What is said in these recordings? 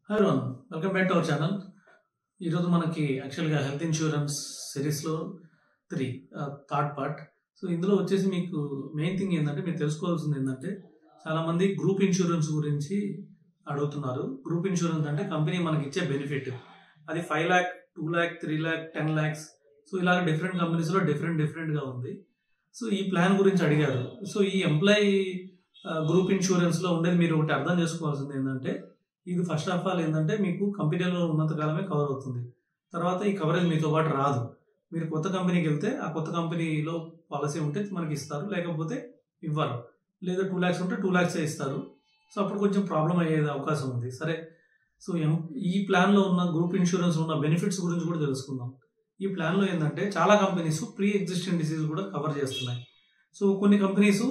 Hi Ron, welcome back to our channel. ఈరోజు మనకి యాక్చువల్గా హెల్త్ ఇన్సూరెన్స్ సిరీస్లో థర్డ్ పార్ట్. సో ఇందులో వచ్చేసి మీకు మెయిన్ థింగ్ ఏంటంటే మీరు తెలుసుకోవాల్సింది ఏంటంటే చాలామంది గ్రూప్ ఇన్సూరెన్స్ గురించి అడుగుతున్నారు. గ్రూప్ ఇన్సూరెన్స్ అంటే కంపెనీ మనకి ఇచ్చే బెనిఫిట్, అది 5 lakh, 2 lakh, 3 lakh, 10 lakhs. So ఇలాగ డిఫరెంట్ కంపెనీస్లో డిఫరెంట్గా ఉంది. సో ఈ ప్లాన్ గురించి అడిగారు. సో ఈ ఎంప్లాయీ గ్రూప్ ఇన్సూరెన్స్లో ఉండేది మీరు ఒకటి అర్థం చేసుకోవాల్సింది ఏంటంటే, ఇది ఫస్ట్ ఆఫ్ ఆల్ ఏంటంటే మీకు కంపెనీలో ఉన్నంత కాలమే కవర్ అవుతుంది. తర్వాత ఈ కవరేజ్ మీతో పాటు రాదు. మీరు కొత్త కంపెనీకి వెళ్తే ఆ కొత్త కంపెనీలో పాలసీ ఉంటే మనకి ఇస్తారు, లేకపోతే ఇవ్వరు. లేదా 2 lakhs ఉంటే 2 lakhs ఇస్తారు. సో అప్పుడు కొంచెం ప్రాబ్లం అయ్యే అవకాశం ఉంది. సరే, సో ఈ ప్లాన్లో ఉన్న గ్రూప్ ఇన్సూరెన్స్ ఉన్న బెనిఫిట్స్ గురించి కూడా తెలుసుకుందాం. ఈ ప్లాన్లో ఏంటంటే చాలా కంపెనీస్ ప్రీ ఎగ్జిస్టింగ్ డిసీజ్ కూడా కవర్ చేస్తున్నాయి. సో కొన్ని కంపెనీస్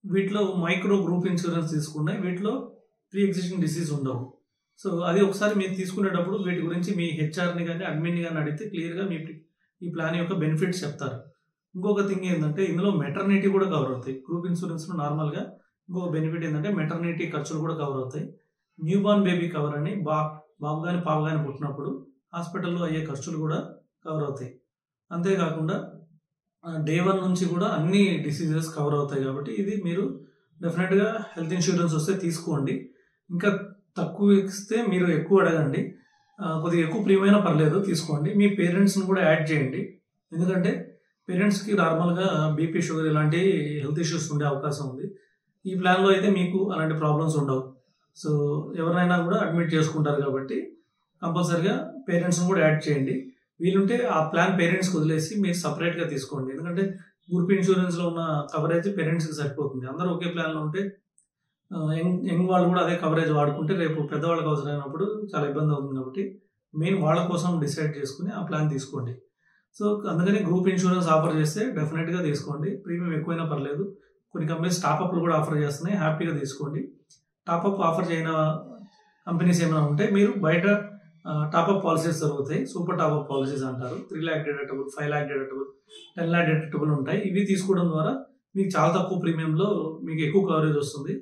వీటిలో మైక్రో గ్రూప్ ఇన్సూరెన్స్ తీసుకున్నాయి, వీటిలో ప్రీ ఎగ్జిస్టింగ్ డిసీజ్ ఉండవు. సో అది ఒకసారి మీరు తీసుకునేటప్పుడు వీటి గురించి మీ హెచ్ఆర్ని కానీ అడ్మిన్ని కానీ అడిగితే క్లియర్గా మీ ఈ ప్లాన్ యొక్క బెనిఫిట్స్ చెప్తారు. ఇంకొక థింగ్ ఏంటంటే ఇందులో మెటర్నిటీ కూడా కవర్ అవుతాయి. గ్రూప్ ఇన్సూరెన్స్లో నార్మల్గా ఇంకొక బెనిఫిట్ ఏంటంటే మెటర్నిటీ ఖర్చులు కూడా కవర్ అవుతాయి. న్యూ బార్న్ బేబీ కవర్ అని బాబు కానీ పాప కానీ పుట్టినప్పుడు హాస్పిటల్లో అయ్యే ఖర్చులు కూడా కవర్ అవుతాయి. అంతేకాకుండా డే 1 నుంచి కూడా అన్ని డిసీజెస్ కవర్ అవుతాయి. కాబట్టి ఇది మీరు డెఫినెట్గా హెల్త్ ఇన్సూరెన్స్ వస్తే తీసుకోండి. ఇంకా తక్కువ ఇస్తే మీరు ఎక్కువ అడగండి, కొద్దిగా ఎక్కువ ప్రీమియం అయినా పర్లేదు, తీసుకోండి. మీ పేరెంట్స్ని కూడా యాడ్ చేయండి. ఎందుకంటే పేరెంట్స్కి నార్మల్గా బీపీ, షుగర్ ఇలాంటి హెల్త్ ఇష్యూస్ ఉండే అవకాశం ఉంది. ఈ ప్లాన్లో అయితే మీకు అలాంటి ప్రాబ్లమ్స్ ఉండవు. సో ఎవరైనా కూడా అడ్మిట్ చేసుకుంటారు కాబట్టి కంపల్సరీగా పేరెంట్స్ని కూడా యాడ్ చేయండి. వీలుంటే ఆ ప్లాన్ పేరెంట్స్కి వదిలేసి మీరు సపరేట్గా తీసుకోండి. ఎందుకంటే గ్రూప్ ఇన్సూరెన్స్లో ఉన్న కవరేజ్ పేరెంట్స్కి సరిపోతుంది. అందరూ ఒకే ప్లాన్లో ఉంటే యంగ్ వాళ్ళు కూడా అదే కవరేజ్ వాడుకుంటే రేపు పెద్దవాళ్ళకి అవసరమైనప్పుడు చాలా ఇబ్బంది అవుతుంది. కాబట్టి మెయిన్ వాళ్ళ కోసం డిసైడ్ చేసుకుని ఆ ప్లాన్ తీసుకోండి. సో అందుకని గ్రూప్ ఇన్సూరెన్స్ ఆఫర్ చేస్తే డెఫినెట్గా తీసుకోండి. ప్రీమియం ఎక్కువైనా పర్లేదు. కొన్ని కంపెనీస్ టాపప్లు కూడా ఆఫర్ చేస్తున్నాయి, హ్యాపీగా తీసుకోండి. టాపప్ ఆఫర్ చేయని కంపెనీస్ ఏమైనా ఉంటే మీరు బయట టాపప్ పాలసీస్ జరుగుతాయి, సూపర్ టాపప్ పాలసీస్ అంటారు. 3 lakh deductible, 5 lakh deductible, 10 lakh deductible ఉంటాయి. ఇవి తీసుకోవడం ద్వారా మీకు చాలా తక్కువ ప్రీమియంలో మీకు ఎక్కువ కవరేజ్ వస్తుంది.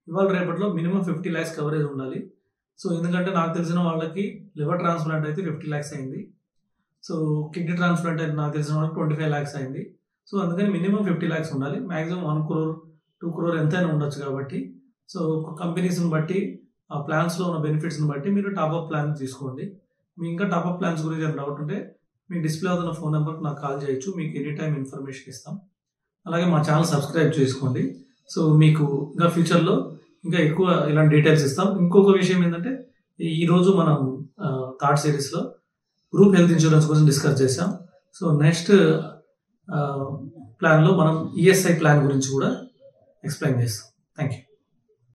ఇవాళ రేపట్లో మినిమం 50 lakhs కవరేజ్ ఉండాలి. సో ఎందుకంటే నాకు తెలిసిన వాళ్ళకి లివర్ ట్రాన్స్ప్లాంట్ అయితే 50 lakhs అయింది. సో కిడ్నీ ట్రాన్స్ప్లాంట్ అయితే నాకు తెలిసిన వాళ్ళకి 25 lakhs అయింది. సో అందుకని మినిమం 50 lakhs ఉండాలి. మ్యాక్సిమం 1 crore, 2 crore ఎంతైనా ఉండొచ్చు. కాబట్టి సో కంపెనీస్ని బట్టి ఆ ప్లాన్స్లో ఉన్న బెనిఫిట్స్ని బట్టి మీరు టాప్అప్ ప్లాన్ తీసుకోండి. మీ ఇంకా టాప్అప్ ప్లాన్స్ గురించి ఏమైనా డౌట్ ఉంటే మీకు డిస్ప్లే అవుతున్న ఫోన్ నెంబర్కి నాకు కాల్ చేయొచ్చు. మీకు ఎనీ టైం ఇన్ఫర్మేషన్ ఇస్తాం. అలాగే మా ఛానల్ సబ్స్క్రైబ్ చేసుకోండి. సో మీకు ఇంకా ఫ్యూచర్లో ఇంకా ఎక్కువ ఇలాంటి డీటెయిల్స్ ఇస్తాం. ఇంకొక విషయం ఏంటంటే ఈరోజు మనం థర్డ్ సిరీస్లో గ్రూప్ హెల్త్ ఇన్సూరెన్స్ కోసం డిస్కస్ చేసాం. సో నెక్స్ట్ ప్లాన్లో మనం ఈఎస్ఐ ప్లాన్ గురించి కూడా ఎక్స్ప్లెయిన్ చేస్తాం. Thank you.